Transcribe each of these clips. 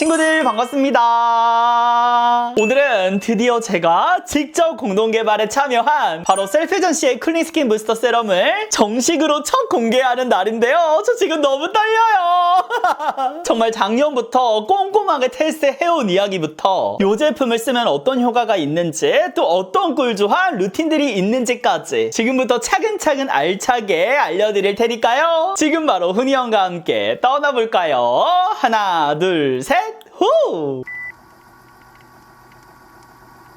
친구들 반갑습니다. 오늘은 드디어 제가 직접 공동개발에 참여한 바로 셀퓨전시의 클린 스킨 부스터 세럼을 정식으로 첫 공개하는 날인데요. 저 지금 너무 떨려요. 정말 작년부터 꼼꼼하게 테스트해온 이야기부터 이 제품을 쓰면 어떤 효과가 있는지 또 어떤 꿀조합 루틴들이 있는지까지 지금부터 차근차근 알차게 알려드릴 테니까요. 지금 바로 훈이 형과 함께 떠나볼까요? 하나 둘 셋 후!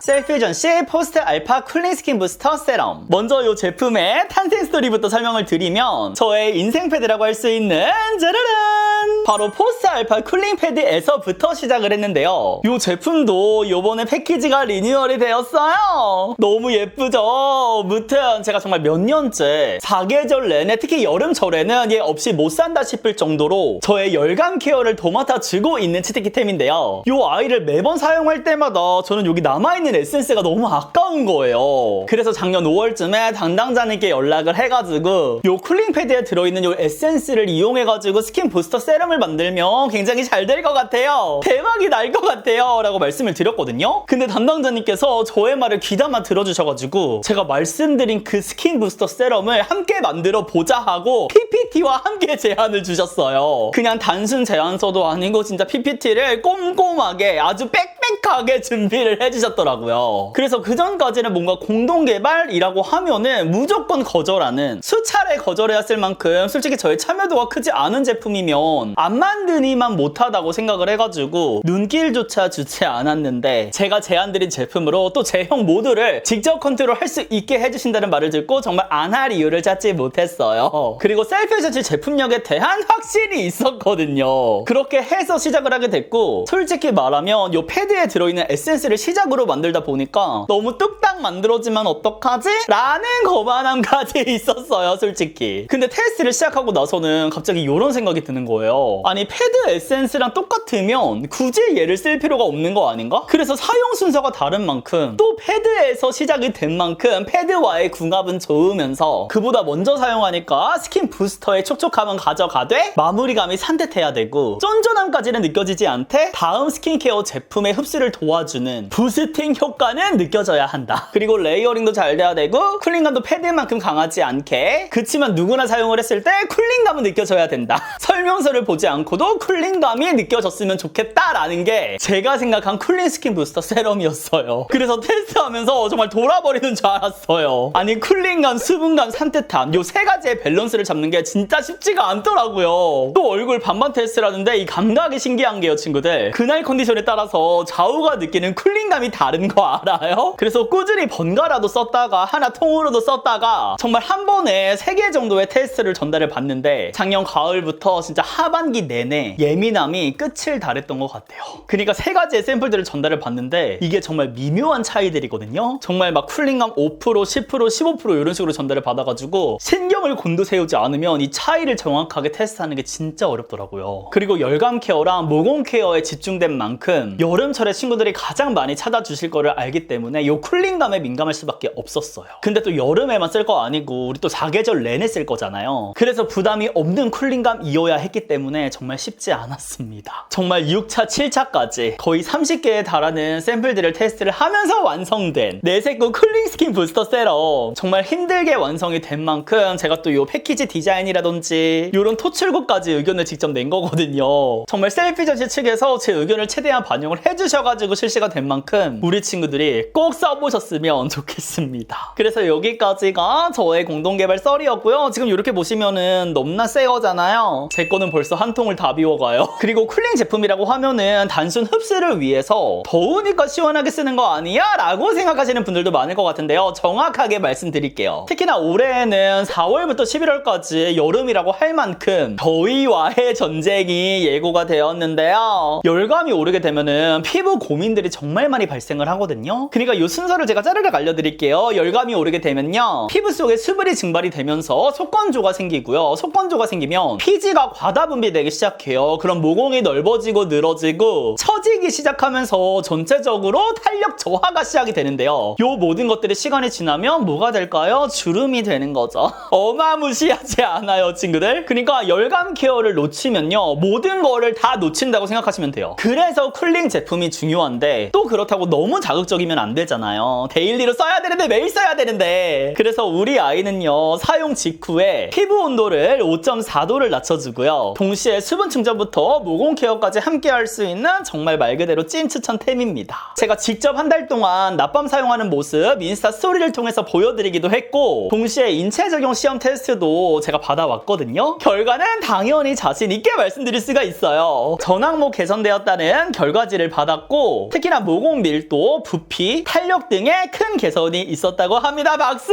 셀퓨전시 포스트 알파 쿨링 스킨 부스터 세럼. 먼저 이 제품의 탄생 스토리부터 설명을 드리면 저의 인생 패드라고 할 수 있는 짜라란! 바로 포스트 알파 쿨링 패드에서부터 시작을 했는데요. 이 제품도 이번에 패키지가 리뉴얼이 되었어요. 너무 예쁘죠? 무튼 제가 정말 몇 년째 사계절 내내 특히 여름철에는 얘 없이 못 산다 싶을 정도로 저의 열감 케어를 도맡아주고 있는 치트키템인데요. 이 아이를 매번 사용할 때마다 저는 여기 남아있는 에센스가 너무 아까운 거예요. 그래서 작년 5월쯤에 담당자님께 연락을 해가지고 이 쿨링 패드에 들어있는 이 에센스를 이용해가지고 스킨 부스터 세럼을 만들면 굉장히 잘 될 것 같아요. 대박이 날 것 같아요. 라고 말씀을 드렸거든요. 근데 담당자님께서 저의 말을 귀담아 들어주셔가지고 제가 말씀드린 그 스킨 부스터 세럼을 함께 만들어 보자 하고 PPT와 함께 제안을 주셨어요. 그냥 단순 제안서도 아니고 진짜 PPT를 꼼꼼하게 아주 빽빽하게 준비를 해주셨더라고요. 그래서 그전까지는 뭔가 공동개발이라고 하면은 무조건 거절하는 수차례 거절해왔을 만큼 솔직히 저의 참여도가 크지 않은 제품이면 안 만드니만 못하다고 생각을 해가지고 눈길조차 주지 않았는데 제가 제안드린 제품으로 또 제형 모두를 직접 컨트롤할 수 있게 해주신다는 말을 듣고 정말 안 할 이유를 찾지 못했어요. 그리고 셀퓨전시 제품력에 대한 확신이 있었거든요. 그렇게 해서 시작을 하게 됐고 솔직히 말하면 이 패드에 들어있는 에센스를 시작으로 만들다 보니까 너무 뚝딱 만들어지면 어떡하지? 라는 거만함까지 있었어요, 솔직히. 근데 테스트를 시작하고 나서는 갑자기 이런 생각이 드는 거예요. 아니 패드 에센스랑 똑같으면 굳이 얘를 쓸 필요가 없는 거 아닌가? 그래서 사용 순서가 다른 만큼 또 패드에서 시작이 된 만큼 패드와의 궁합은 좋으면서 그보다 먼저 사용하니까 스킨 부스터의 촉촉함은 가져가되 마무리감이 산뜻해야 되고 쫀쫀함까지는 느껴지지 않되 다음 스킨케어 제품의 흡수를 도와주는 부스팅 효과는 느껴져야 한다. 그리고 레이어링도 잘 돼야 되고 쿨링감도 패드만큼 강하지 않게 그치만 누구나 사용을 했을 때 쿨링감은 느껴져야 된다. 설명서를 보지 않고도 쿨링감이 느껴졌으면 좋겠다라는 게 제가 생각한 쿨링 스킨 부스터 세럼이었어요. 그래서 테스트하면서 정말 돌아버리는 줄 알았어요. 아니 쿨링감, 수분감, 산뜻함 요 세 가지의 밸런스를 잡는 게 진짜 쉽지가 않더라고요. 또 얼굴 반반 테스트를 하는데 이 감각이 신기한 게요, 친구들. 그날 컨디션에 따라서 좌우가 느끼는 쿨링감이 다른 거 알아요? 그래서 꾸준히 번갈아도 썼다가 하나 통으로도 썼다가 정말 한 번에 3개 정도의 테스트를 전달을 받는데 작년 가을부터 진짜 하반기 내내 예민함이 끝을 달했던 것 같아요. 그러니까 3가지의 샘플들을 전달을 받는데 이게 정말 미묘한 차이들이거든요. 정말 막 쿨링감 5%, 10%, 15% 이런 식으로 전달을 받아가지고 신경을 곤두세우지 않으면 이 차이를 정확하게 테스트하는 게 진짜 어렵더라고요. 그리고 열감 케어랑 모공 케어에 집중된 만큼 여름철에 친구들이 가장 많이 찾아주실 거를 알기 때문에 이 쿨링감에 민감할 수밖에 없었어요. 근데 또 여름에만 쓸 거 아니고 우리 또 사계절 내내 쓸 거잖아요. 그래서 부담이 없는 쿨링감이어야 했기 때문에 정말 쉽지 않았습니다. 정말 6차, 7차까지 거의 30개에 달하는 샘플들을 테스트를 하면서 완성된 내색구 쿨링 스킨 부스터 세럼. 정말 힘들게 완성이 된 만큼 제가 또 이 패키지 디자인이라든지 이런 토출구까지 의견을 직접 낸 거거든요. 정말 셀퓨전시 측에서 제 의견을 최대한 반영을 해주셔가지고 실시가 된 만큼 우리 친구들이 꼭 써보셨으면 좋겠습니다. 그래서 여기까지가 저의 공동개발 썰이었고요. 지금 이렇게 보시면은 너무나 새 거잖아요. 제 거는 벌써 한 통을 다 비워가요. 그리고 쿨링 제품이라고 하면은 단순 흡수를 위해서 더우니까 시원하게 쓰는 거 아니야? 라고 생각하시는 분들도 많을 것 같은데요. 정확하게 말씀드릴게요. 특히나 올해는 4월부터 11월까지 여름이라고 할 만큼 더위와의 전쟁이 예고가 되었는데요. 열감이 오르게 되면은 피부 고민들이 정말 많이 발생을 하거든요. 그러니까 이 순서를 제가 짜르륵 알려드릴게요. 열감이 오르게 되면요, 피부 속에 수분이 증발이 되면서 속건조가 생기고요. 속건조가 생기면 피지가 과다 분비되기 시작해요. 그럼 모공이 넓어지고 늘어지고 처지기 시작하면서 전체적으로 탄력 저하가 시작이 되는데요. 요 모든 것들이 시간이 지나면 뭐가 될까요? 주름이 되는 거죠. 어마무시하지 않아요, 친구들? 그러니까 열감 케어를 놓치면요, 모든 거를 다 놓친다고 생각하시면 돼요. 그래서 쿨링 제품이 중요한데, 또 그렇다고 너무 자극적이면 안 되잖아요. 데일리로 써야 되는데, 매일 써야 되는데. 그래서 우리 아이는요, 사용 직후에 피부 온도를 5.4도를 낮춰주고요, 동시에 수분 충전부터 모공 케어까지 함께 할 수 있는 정말 말 그대로 찐 추천템입니다. 제가 직접 한 달 동안 낮밤 사용하는 모습 인스타 스토리를 통해서 보여드리기도 했고, 동시에 인체 적용 시험 테스트도 제가 받아왔거든요. 결과는 당연히 자신 있게 말씀드릴 수가 있어요. 전항목 개선되었다는 결과지를 받았고, 특히나 모공 밀도, 부피, 탄력 등의 큰 개선이 있었다고 합니다. 박수!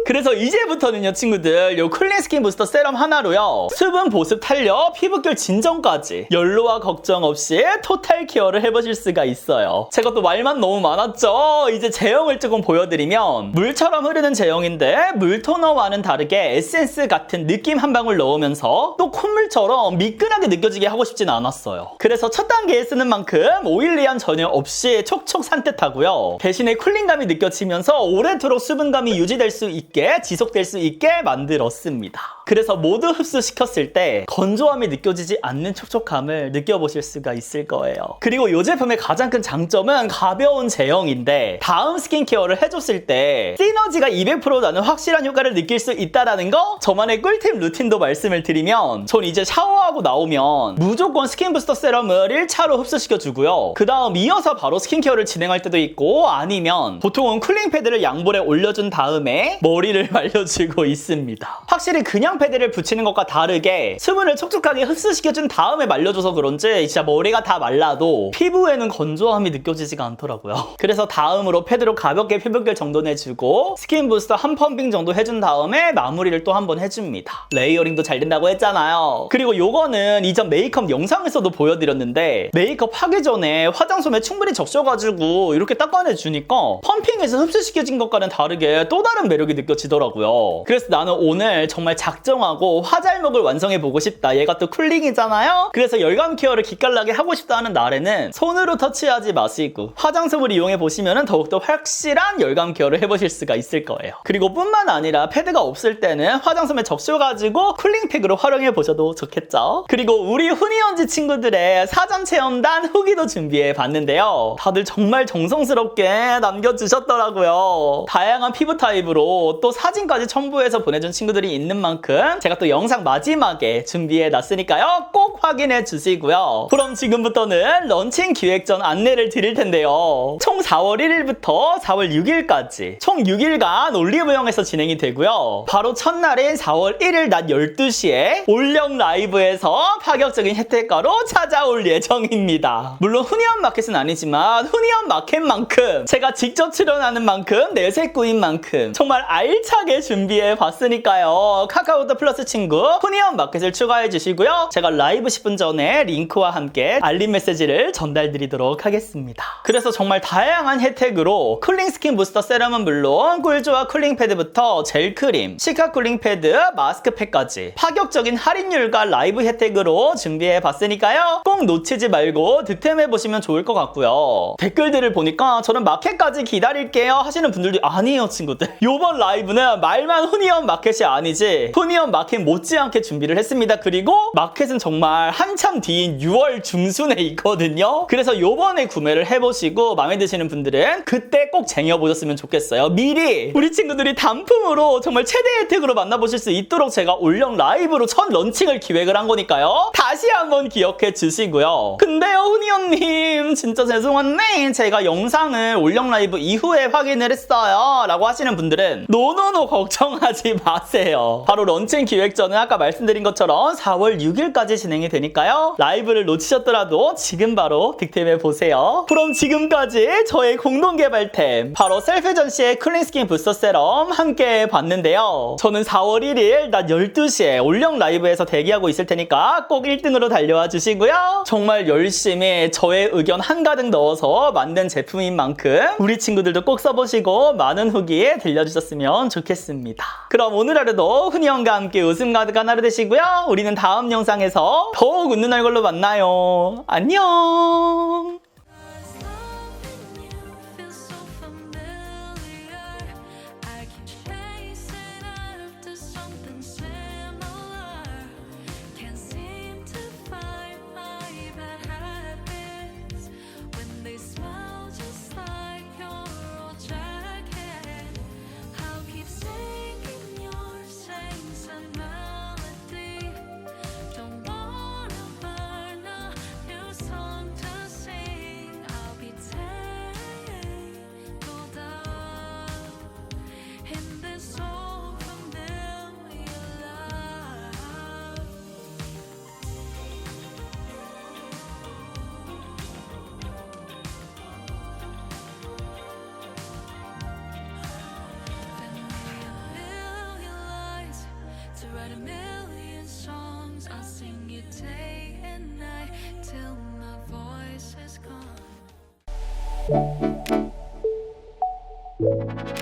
그래서 이제부터는요, 친구들, 요 쿨링 스킨 부스터 세럼 하나로요, 수분 보습, 탄력, 피부결 진정까지 연로와 걱정 없이 토탈 케어를 해보실 수가 있어요. 제가 또 말만 너무 많았죠? 이제 제형을 조금 보여드리면, 물처럼 흐르는 제형인데 물 토너와는 다르게 에센스 같은 느낌 한 방울 넣으면서 또 콧물처럼 미끈하게 느껴지게 하고 싶진 않았어요. 그래서 첫 단계에 쓰는 만큼 오일리함 전혀 없이 촉촉 산뜻하고요, 대신에 쿨링감이 느껴지면서 오래도록 수분감이 유지될 수 있게, 지속될 수 있게 만들었습니다. 그래서 모두 흡수시켰을 때 건조함이 느껴지지 않는 촉촉함을 느껴보실 수가 있을 거예요. 그리고 이 제품의 가장 큰 장점은 가벼운 제형인데, 다음 스킨케어를 해줬을 때 시너지가 200% 나는 확실한 효과를 느낄 수 있다는 거, 저만의 꿀팁 루틴도 말씀을 드리면, 전 이제 샤워하고 나오면 무조건 스킨 부스터 세럼을 1차로 흡수시켜주고요, 그 다음 이어서 바로 스킨케어를 진행할 때도 있고, 아니면 보통은 쿨링 패드를 양볼에 올려준 다음에 머리를 말려주고 있습니다. 확실히 그냥 패드를 붙이는 것과 다르게 수분을 촉촉하게 흡수시켜준 다음에 말려줘서 그런지 진짜 머리가 다 말라도 피부에는 건조함이 느껴지지가 않더라고요. 그래서 다음으로 패드로 가볍게 피부결 정돈해주고 스킨 부스터 한 펌핑 정도 해준 다음에 마무리를 또 한 번 해줍니다. 레이어링도 잘 된다고 했잖아요. 그리고 요거는 이전 메이크업 영상에서도 보여드렸는데, 메이크업 하기 전에 화장솜에 충분히 적셔가지고 이렇게 닦아내주니까 펌핑해서 흡수시켜진 것과는 다르게 또 다른 매력이 느껴지더라고요. 그래서 나는 오늘 정말 작정하고 화잘먹을 완성해보고 싶다. 얘가 또 쿨링이잖아요? 그래서 열감 케어를 기깔나게 하고 싶다 하는 날에는 손으로 터치하지 마시고 화장솜을 이용해보시면 더욱더 확실한 열감 케어를 해보실 수가 있을 거예요. 그리고 뿐만 아니라 패드가 없을 때는 화장솜에 적셔가지고 쿨링팩으로 활용해보셔도 좋겠죠? 그리고 우리 훈이언지 친구들의 사전 체험단 후기도 준비해봤는데요, 다들 정말 정성스럽게 남겨주셨더라고요. 다양한 피부 타입으로 또 사진까지 첨부해서 보내준 친구들이 있는 만큼 제가 또 영상 마지막에 준비해놨으니까요, 꼭 확인해 주시고요. 그럼 지금부터는 런칭 기획전 안내를 드릴 텐데요, 총 4월 1일부터 4월 6일까지 총 6일간 올리브영에서 진행이 되고요, 바로 첫날인 4월 1일 낮 12시에 올영 라이브에서 파격적인 혜택가로 찾아올 예정입니다. 물론 훈이언 마켓은 아니지만 훈이언 마켓만큼, 제가 직접 출연하는 만큼, 내 색구인 만큼 정말 알차게 준비해봤으니까요, 카카오톡 플러스 친구 훈이언 마켓을 추가해 주시고요, 제가 라이브 10분 전에 링크와 함께 알림 메시지를 전달드리도록 하겠습니다. 그래서 정말 다양한 혜택으로 쿨링 스킨 부스터 세럼은 물론 꿀조와 쿨링 패드부터 젤 크림, 시카 쿨링 패드, 마스크팩까지 파격적인 할인율과 라이브 혜택으로 준비해봤으니까요, 꼭 놓치지 말고 득템해보시면 좋을 것 같고요. 댓글들을 보니까 저는 마켓까지 기다릴게요 하시는 분들도 아니에요, 친구들. 요번 라이브는 말만 훈이언 마켓이 아니지 훈이언 마켓 못지않게 준비를 했습니다. 그리고 마켓은 정말 한참 뒤인 6월 중순에 있거든요. 그래서 요번에 구매를 해보시고 마음에 드시는 분들은 그때 꼭 쟁여보셨으면 좋겠어요. 미리 우리 친구들이 단품으로 정말 최대 혜택으로 만나보실 수 있도록 제가 올영 라이브로 첫 런칭을 기획을 한 거니까요, 다시 한번 기억해 주시고요. 근데요, 훈이언님 진짜 죄송한데 제가 영상을 올영 라이브 이후에 확인을 했어요 라고 하시는 하시는 분들은 노노노 걱정하지 마세요. 바로 런칭 기획전은 아까 말씀드린 것처럼 4월 6일까지 진행이 되니까요. 라이브를 놓치셨더라도 지금 바로 득템해 보세요. 그럼 지금까지 저의 공동 개발템 바로 셀프전시의 클린스킨 부스터 세럼 함께 봤는데요. 저는 4월 1일 낮 12시에 올영 라이브에서 대기하고 있을 테니까 꼭 1등으로 달려와 주시고요. 정말 열심히 저의 의견 한가득 넣어서 만든 제품인 만큼 우리 친구들도 꼭 써보시고 많은 후기 들려주셨으면 좋겠습니다. 그럼 오늘 하루도 훈이 형과 함께 웃음 가득한 하루 되시고요. 우리는 다음 영상에서 더욱 웃는 얼굴로 만나요. 안녕. Write a million songs, I'll sing you day and night till my voice is gone.